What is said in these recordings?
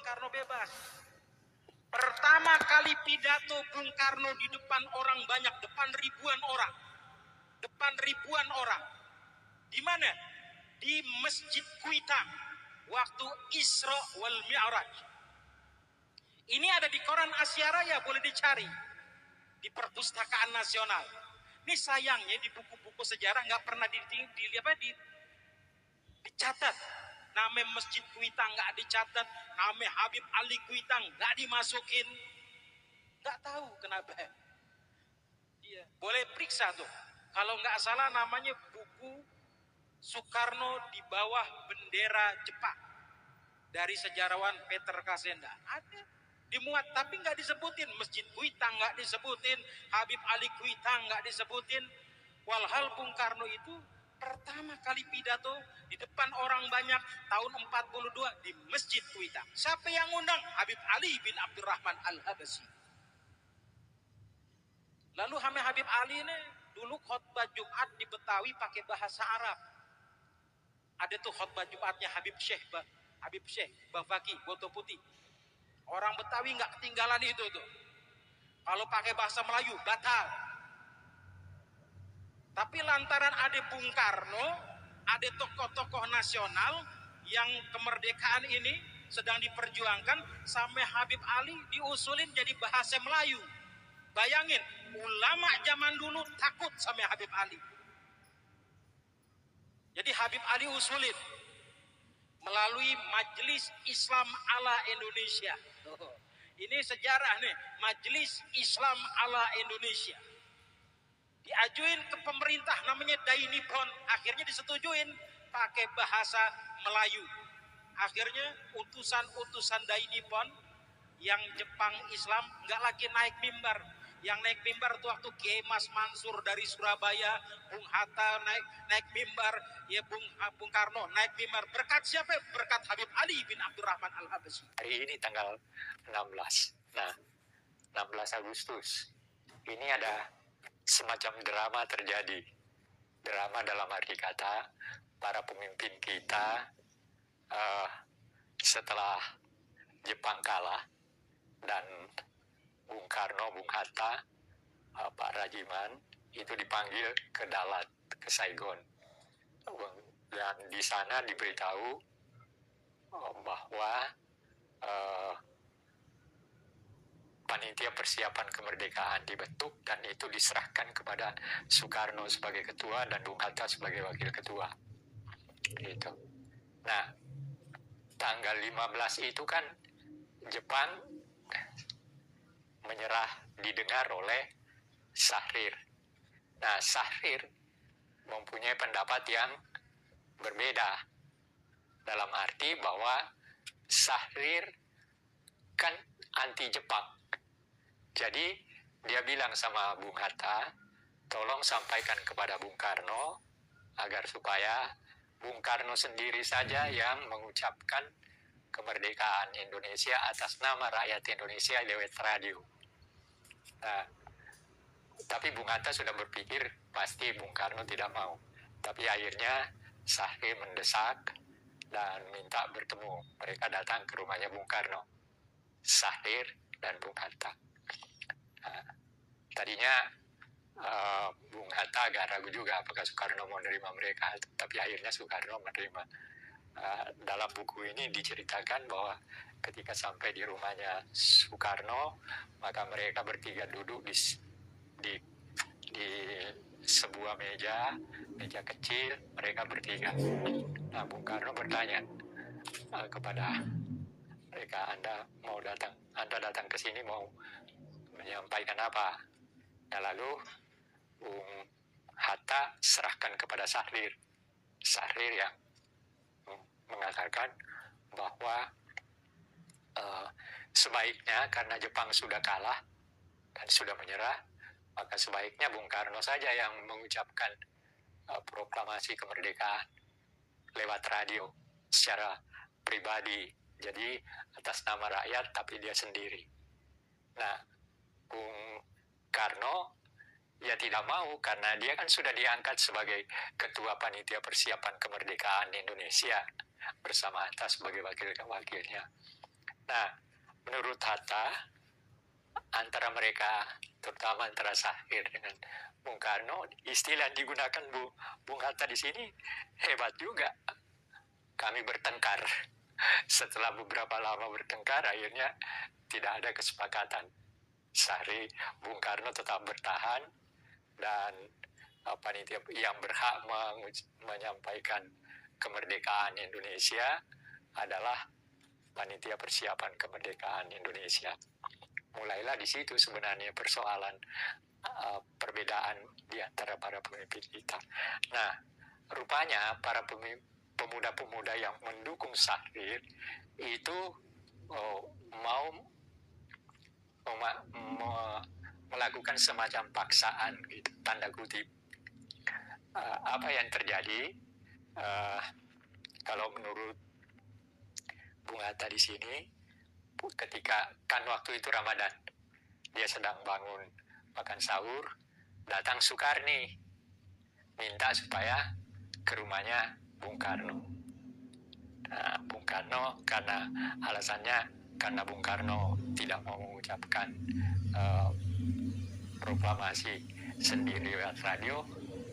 Karno bebas. Pertama kali pidato Bung Karno di depan orang banyak, depan ribuan orang. Depan ribuan orang. Di mana? Di Masjid Kuitang. Waktu Isra wal Mi'raj. Ini ada di koran Asia Raya, boleh dicari. Di Perpustakaan Nasional. Ini sayangnya di buku-buku sejarah nggak pernah dicatat. Nama Masjid Kuitang nggak dicatat, nama Habib Ali Kuitang nggak dimasukin, nggak tahu kenapa. Iya, boleh periksa tuh. Kalau nggak salah namanya buku Soekarno di bawah bendera Jepang dari sejarawan Peter Kasenda. Ada dimuat, tapi nggak disebutin. Masjid Kuitang nggak disebutin, Habib Ali Kuitang nggak disebutin. Walhal Bung Karno itu pertama kali pidato di depan orang banyak tahun 42 di Masjid Kuitang. Siapa yang undang? Habib Ali bin Abdurrahman Al-Habsyi. Lalu Habib Ali ini dulu khutbah Jumat di Betawi pakai bahasa Arab. Ada tuh khutbah Jumatnya Habib Syekh Bafaki, Boto Putih. Orang Betawi nggak ketinggalan itu tuh. Kalau pakai bahasa Melayu batal. Tapi lantaran ada Bung Karno, ada tokoh-tokoh nasional yang kemerdekaan ini sedang diperjuangkan, sampai Habib Ali diusulin jadi bahasa Melayu. Bayangin, ulama zaman dulu takut sama Habib Ali. Jadi Habib Ali usulin melalui Majelis Islam ala Indonesia. Ini sejarah nih, Majelis Islam ala Indonesia. Diajuin ke pemerintah namanya Dainipon, akhirnya disetujuin pakai bahasa Melayu. Akhirnya utusan-utusan Dainipon yang Jepang Islam nggak lagi naik mimbar. Yang naik mimbar tuh waktu Kiai Mas Mansur dari Surabaya, Bung Hatta naik mimbar, ya Bung Karno naik mimbar. Berkat siapa? Berkat Habib Ali bin Abdurrahman Al-Habsyi. Hari ini tanggal 16. Nah, 16 Agustus. Ini ada semacam drama terjadi. Drama dalam arti kata, para pemimpin kita setelah Jepang kalah dan Bung Karno, Bung Hatta, Pak Rajiman itu dipanggil ke Dalat, ke Saigon. Dan di sana diberitahu bahwa panitia persiapan kemerdekaan dibentuk dan itu diserahkan kepada Soekarno sebagai ketua dan Bung Hatta sebagai wakil ketua. Gitu. Nah, tanggal 15 itu kan Jepang menyerah, didengar oleh Syahrir. Nah, Syahrir mempunyai pendapat yang berbeda dalam arti bahwa Syahrir kan anti Jepang. Jadi dia bilang sama Bung Hatta, tolong sampaikan kepada Bung Karno agar supaya Bung Karno sendiri saja yang mengucapkan kemerdekaan Indonesia atas nama rakyat Indonesia lewat radio. Nah, tapi Bung Hatta sudah berpikir pasti Bung Karno tidak mau. Tapi akhirnya Syahrir mendesak dan minta bertemu. Mereka datang ke rumahnya Bung Karno, Syahrir dan Bung Hatta. Nah, tadinya Bung Hatta agak ragu juga apakah Soekarno mau menerima mereka, tapi akhirnya Soekarno menerima. Dalam buku ini diceritakan bahwa ketika sampai di rumahnya Soekarno, maka mereka bertiga duduk di sebuah meja kecil, mereka bertiga. Nah, Bung Karno bertanya kepada mereka, Anda datang ke sini mau menyampaikan apa? Nah, lalu Bung Hatta serahkan kepada Syahrir. Syahrir yang mengatakan bahwa sebaiknya karena Jepang sudah kalah dan sudah menyerah, maka sebaiknya Bung Karno saja yang mengucapkan proklamasi kemerdekaan lewat radio secara pribadi. Jadi atas nama rakyat tapi dia sendiri. Nah, Bung Karno ya tidak mau karena dia kan sudah diangkat sebagai ketua panitia persiapan kemerdekaan Indonesia bersama Hatta sebagai wakilnya. Nah, menurut Hatta, antara mereka, terutama antara Sahir dengan Bung Karno, istilah yang digunakan Bung Hatta di sini hebat juga. Kami bertengkar. Setelah beberapa lama bertengkar, akhirnya tidak ada kesepakatan. Bung Karno tetap bertahan, dan panitia yang berhak menyampaikan kemerdekaan Indonesia adalah panitia persiapan kemerdekaan Indonesia. Mulailah di situ sebenarnya persoalan perbedaan di antara para pemimpin kita. Nah, rupanya para pemuda-pemuda yang mendukung Sahrir itu mau melakukan semacam paksaan, gitu, tanda kutip. Apa yang terjadi? Kalau menurut Bung Hatta di sini, ketika kan waktu itu Ramadan, dia sedang bangun makan sahur, datang Soekarni minta supaya ke rumahnya Bung Karno. Nah, Bung Karno karena alasannya karena Bung Karno tidak mau mengucapkan proklamasi sendiri lewat radio,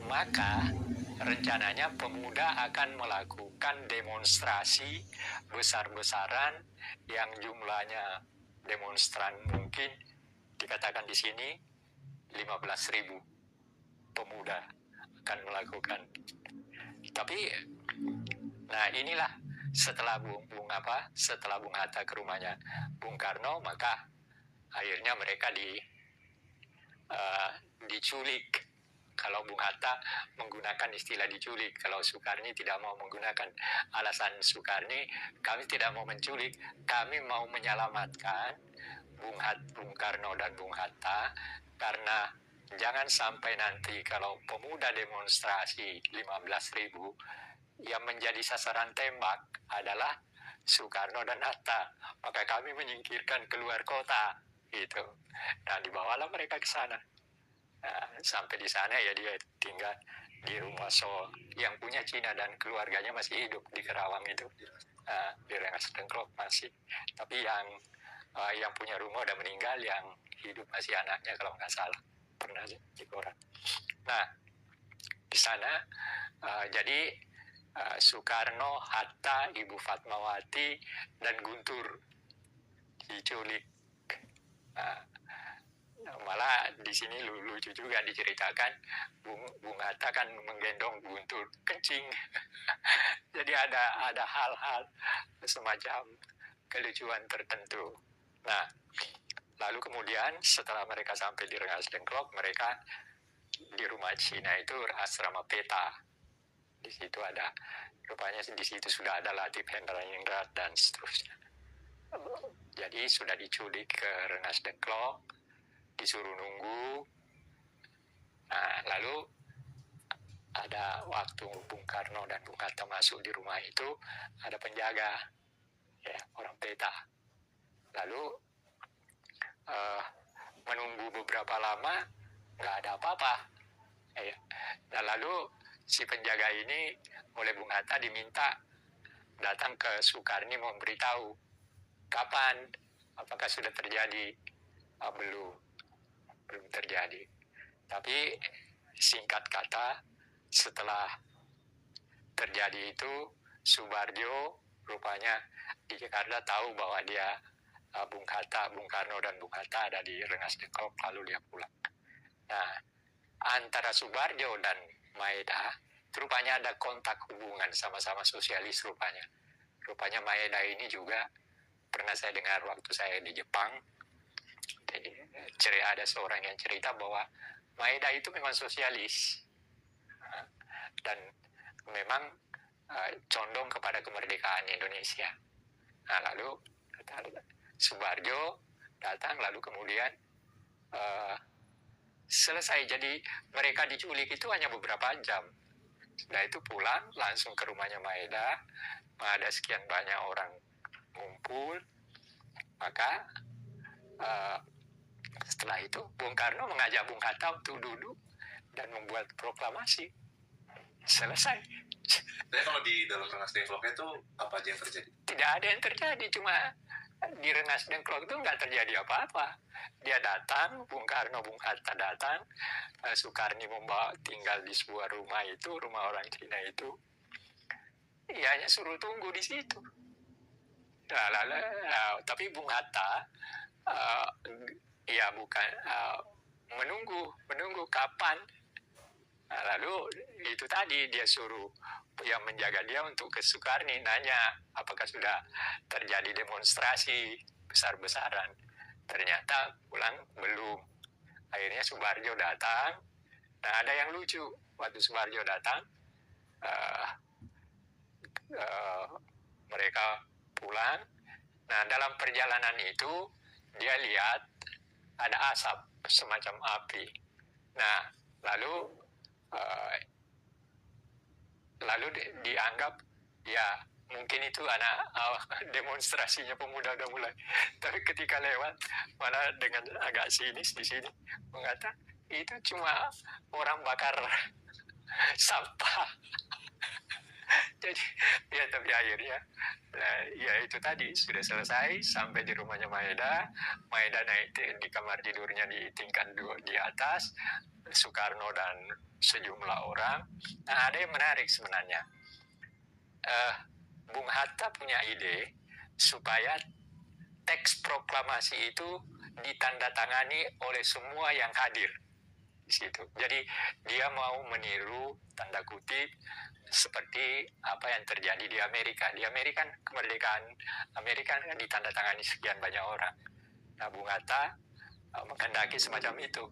maka rencananya pemuda akan melakukan demonstrasi besar-besaran yang jumlahnya demonstran mungkin dikatakan di sini 15.000 pemuda akan melakukan. Tapi nah inilah setelah setelah Bung Hatta ke rumahnya Bung Karno, maka akhirnya mereka diculik. Kalau Bung Hatta menggunakan istilah diculik, kalau Soekarni tidak mau menggunakan. Alasan Soekarni, kami tidak mau menculik, kami mau menyelamatkan Bung Karno dan Bung Hatta, karena jangan sampai nanti kalau pemuda demonstrasi 15.000 yang menjadi sasaran tembak adalah Soekarno dan Hatta, maka kami menyingkirkan keluar kota gitu. Nah, dibawalah mereka ke sana. Nah, sampai di sana ya dia tinggal di rumah yang punya Cina dan keluarganya masih hidup di Kerawang itu, di Rengas Dengklok masih. Tapi yang punya rumah udah meninggal, yang hidup masih anaknya kalau nggak salah, pernah di koran. Nah, di sana jadi Soekarno, Hatta, Ibu Fatmawati, dan Guntur diculik. Malah di sini lucu juga diceritakan, Bung Hatta kan menggendong Guntur kencing. Jadi ada hal-hal semacam kelucuan tertentu. Nah, lalu kemudian setelah mereka sampai di Rengas Dengklok, mereka di rumah Cina itu asrama peta. Di situ ada, rupanya di situ sudah ada Latif Hendraningrat dan seterusnya. Jadi sudah diculik ke Rengas Dengklok, disuruh nunggu. Nah, lalu ada waktu Bung Karno dan Bung Hatta masuk di rumah itu, ada penjaga, ya, orang peta. Lalu menunggu beberapa lama, nggak ada apa-apa. Ya. Dan lalu si penjaga ini oleh Bung Hatta diminta datang ke Soekarni memberitahu kapan, apakah sudah terjadi. Belum terjadi. Tapi singkat kata, setelah terjadi itu, Subarjo rupanya di Jakarta tahu bahwa dia Bung Karno dan Bung Hatta ada di Rengas Dengklok, lalu dia pulang. Nah, antara Subarjo dan Maeda rupanya ada kontak hubungan, sama-sama sosialis rupanya. Rupanya Maeda ini juga pernah saya dengar waktu saya di Jepang. Ada seorang yang cerita bahwa Maeda itu memang sosialis dan memang condong kepada kemerdekaan Indonesia. Nah, lalu Subarjo datang, lalu kemudian selesai. Jadi mereka diculik itu hanya beberapa jam. Setelah itu pulang langsung ke rumahnya Maeda. Ada sekian banyak orang ngumpul. Maka setelah itu Bung Karno mengajak Bung Hatta untuk duduk dan membuat proklamasi. Selesai. Tapi kalau di dalam Rengas Dengklok itu apa aja yang terjadi? Tidak ada yang terjadi, cuma di Rengas Dengklok itu nggak terjadi apa-apa. Dia datang, Bung Karno, Bung Hatta datang, Soekarni membawa tinggal di sebuah rumah itu, rumah orang Cina itu. Ya hanya suruh tunggu di situ. Tapi Bung Hatta, ya bukan menunggu kapan. Lalu itu tadi dia suruh yang menjaga dia untuk ke Soekarni, nanya apakah sudah terjadi demonstrasi besar-besaran. Ternyata pulang belum. Akhirnya Subarjo datang. Nah, ada yang lucu waktu Subarjo datang, mereka pulang. Nah, dalam perjalanan itu dia lihat ada asap semacam api. Nah, lalu dianggap ya mungkin itu anak demonstrasinya pemuda udah mulai. Tapi ketika lewat malah dengan agak sinis di sini mengatakan itu cuma orang bakar sampah. Jadi ya tapi akhirnya ya itu tadi sudah selesai sampai di rumahnya Maeda naik di kamar tidurnya di tingkat 2 di atas, Soekarno dan sejumlah orang. Nah, ada yang menarik sebenarnya. Bung Hatta punya ide supaya teks proklamasi itu ditandatangani oleh semua yang hadir di situ. Jadi dia mau meniru tanda kutip seperti apa yang terjadi di Amerika. Di Amerika kemerdekaan Amerika kan ditandatangani sekian banyak orang. Nah, Bung Hatta menghendaki semacam itu.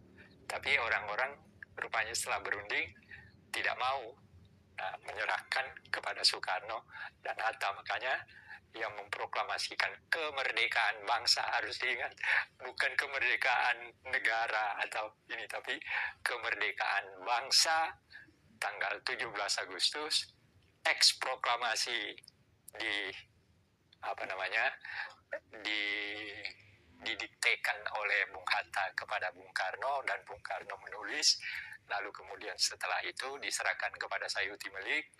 Tapi orang-orang rupanya setelah berunding tidak mau menyerahkan kepada Soekarno dan Hatta. Makanya yang memproklamasikan kemerdekaan bangsa, harus diingat, bukan kemerdekaan negara atau ini, tapi kemerdekaan bangsa tanggal 17 Agustus, teks proklamasi didiktekan oleh Bung Hatta kepada Bung Karno dan Bung Karno menulis. Lalu kemudian setelah itu diserahkan kepada Sayuti Melik.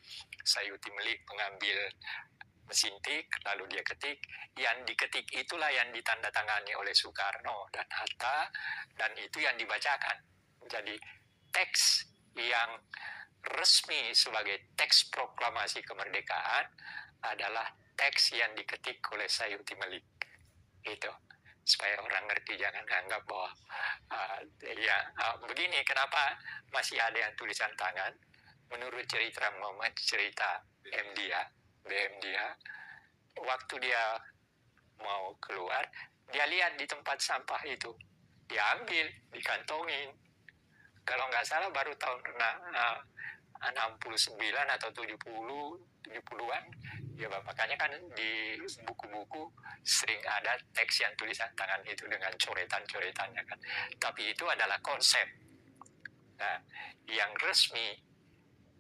Sayuti Melik mengambil mesin tik, lalu dia ketik. Yang diketik itulah yang ditandatangani oleh Soekarno dan Hatta, dan itu yang dibacakan. Jadi teks yang resmi sebagai teks proklamasi kemerdekaan adalah teks yang diketik oleh Sayuti Melik. Itu supaya orang ngerti, jangan anggap bahwa begini. Kenapa masih ada yang tulisan tangan? Menurut cerita Muhammad, cerita BM dia, waktu dia mau keluar, dia lihat di tempat sampah itu, dia ambil, dikantongin. Kalau nggak salah baru tahun 69 atau 70-an. Ya, makanya kan di buku-buku sering ada teks yang tulisan tangan itu dengan coretan-coretannya kan. Tapi itu adalah konsep. Nah, yang resmi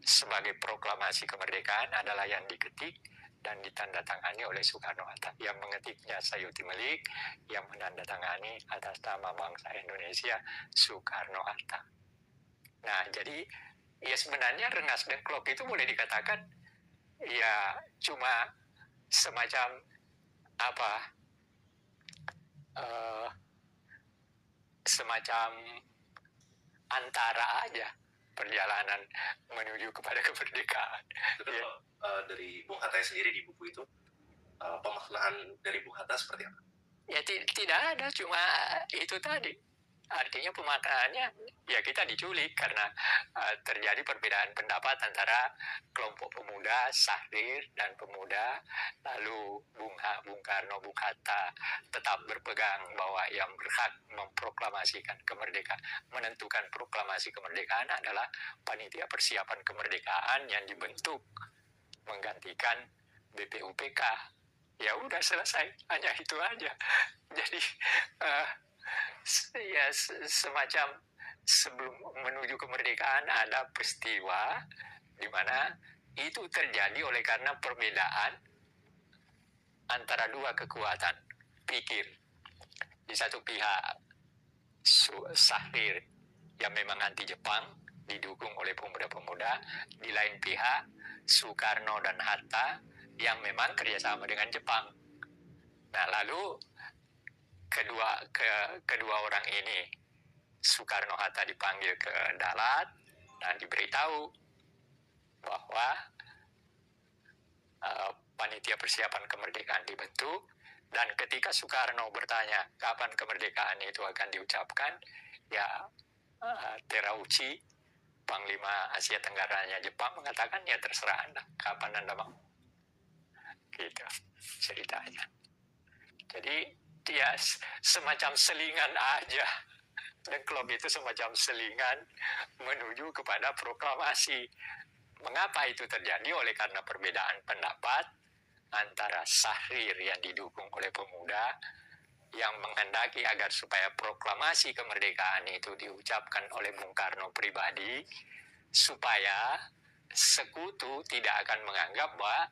sebagai proklamasi kemerdekaan adalah yang diketik dan ditandatangani oleh Soekarno-Hatta. Yang mengetiknya Sayuti Melik, yang menandatangani atas nama bangsa Indonesia Soekarno-Hatta. Nah, jadi ya sebenarnya Rengas Dengklok itu boleh dikatakan ya cuma semacam semacam antara aja perjalanan menuju kepada kemerdekaan. Tapi dari Bung Hatta sendiri di buku itu pemaknaan dari Bung Hatta seperti apa? Ya tidak ada, cuma itu tadi. Artinya pemaknaannya ya kita diculik karena terjadi perbedaan pendapat antara kelompok pemuda, Sahrir dan pemuda. Lalu Bung Karno, Bung Hatta tetap berpegang bahwa yang berhak memproklamasikan kemerdekaan, menentukan proklamasi kemerdekaan adalah panitia persiapan kemerdekaan yang dibentuk menggantikan BPUPK. Ya udah selesai, hanya itu aja. Jadi ya semacam sebelum menuju kemerdekaan ada peristiwa di mana itu terjadi oleh karena perbedaan antara dua kekuatan pikir. Di satu pihak Sahrir yang memang anti Jepang didukung oleh pemuda-pemuda, di lain pihak Soekarno dan Hatta yang memang kerjasama dengan Jepang. Nah, lalu kedua orang ini, Soekarno-Hatta dipanggil ke Dalat dan diberitahu bahwa panitia persiapan kemerdekaan dibentuk, dan ketika Soekarno bertanya kapan kemerdekaan itu akan diucapkan, ya Terauchi, Panglima Asia Tenggaranya Jepang, mengatakan ya terserah Anda, kapan Anda mau. Gitu ceritanya. Jadi dia semacam selingan aja. Dan klub itu semacam selingan menuju kepada proklamasi. Mengapa itu terjadi? Oleh karena perbedaan pendapat antara Syahrir yang didukung oleh pemuda yang menghendaki agar supaya proklamasi kemerdekaan itu diucapkan oleh Bung Karno pribadi, supaya sekutu tidak akan menganggap bahwa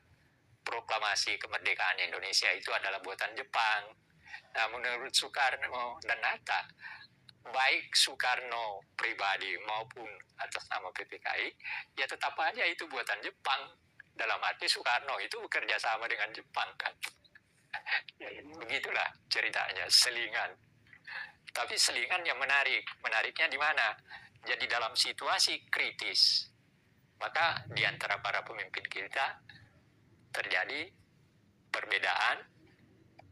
proklamasi kemerdekaan Indonesia itu adalah buatan Jepang. Nah, menurut Soekarno dan Hatta, baik Soekarno pribadi maupun atas nama PPKI, ya tetap aja itu buatan Jepang. Dalam arti Soekarno itu bekerja sama dengan Jepang kan. Ya, begitulah ceritanya, selingan. Tapi selingan yang menarik. Menariknya di mana? Jadi dalam situasi kritis, maka di antara para pemimpin kita terjadi perbedaan,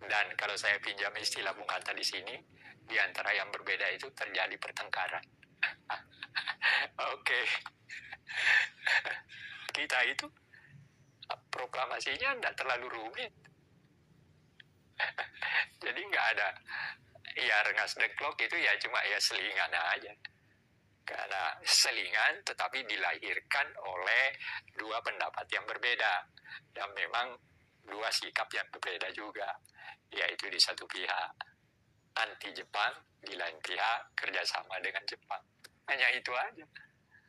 dan kalau saya pinjam istilah Bung Hatta di sini, di antara yang berbeda itu terjadi pertengkaran. Oke. Kita itu proklamasinya tidak terlalu rumit. Jadi nggak ada ya rengas dengklok itu ya cuma ya selingan aja. Karena selingan tetapi dilahirkan oleh dua pendapat yang berbeda. Dan memang dua sikap yang berbeda juga. Yaitu di satu pihak anti Jepang, di lain pihak kerjasama dengan Jepang. Hanya itu aja.